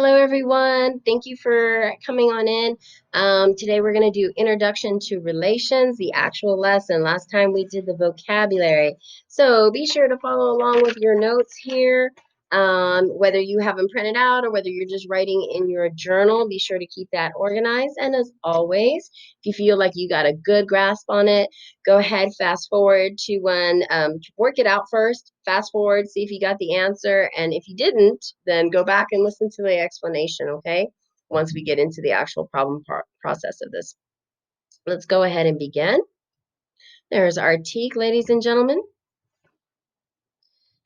Hello, everyone. Thank you for coming on in. Today we're going to do Introduction to Relations, the actual lesson. Last time we did the vocabulary. So be sure to follow along with your notes here. Whether you have them printed out or whether you're just writing in your journal, be sure to keep that organized. And as always, if you feel like you got a good grasp on it, go ahead, fast forward to when, work it out first, fast forward, see if you got the answer. And if you didn't, then go back and listen to the explanation, okay? Once we get into the actual problem process of this. Let's go ahead and begin. There's our TEAC, ladies and gentlemen.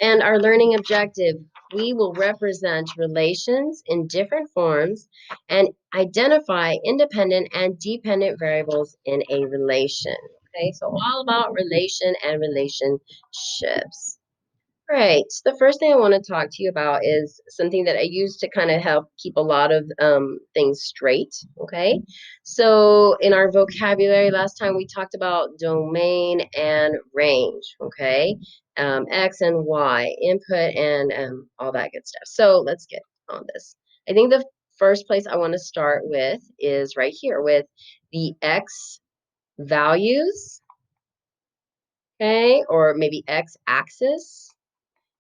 And our learning objective, we will represent relations in different forms and identify independent and dependent variables in a relation. Okay, so all about relation and relationships. Right. The first thing I want to talk to you about is something that I use to kind of help keep a lot of things straight. Okay. So in our vocabulary, last time we talked about domain and range. Okay. X and Y, input and all that good stuff. So let's get on this. I think the first place I want to start with is right here with the X values. Okay. Or maybe X axis.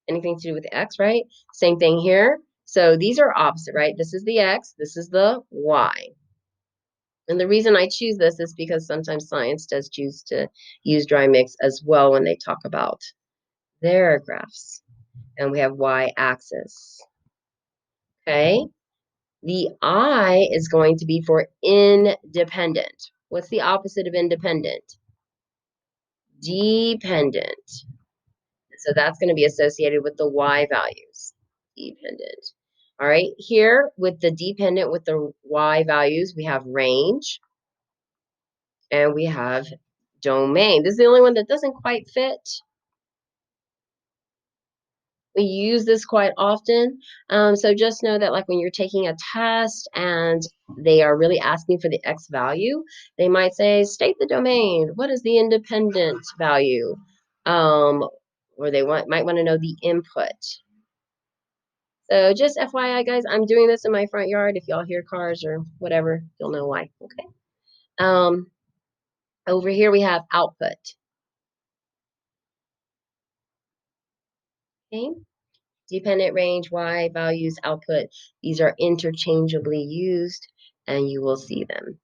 Anything to do with X, right? Same thing here. So these are opposite, right? This is the X, this is the Y. And the reason I choose this is because sometimes science does choose to use dry mix as well when they talk about their graphs. And we have Y-axis. Okay? The I is going to be for independent. What's the opposite of independent? Dependent. So that's going to be associated with the Y values. Dependent. All right, here with the dependent with the Y values, we have range and we have domain. This is the only one that doesn't quite fit. We use this quite often. So just know that like when you're taking a test and they are really asking for the X value, they might say, state the domain. What is the independent value? Or they might want to know the input. So just FYI, guys, I'm doing this in my front yard. If y'all hear cars or whatever, you'll know why. Okay. Over here we have output. Okay. Dependent range, Y values, output. These are interchangeably used, and you will see them.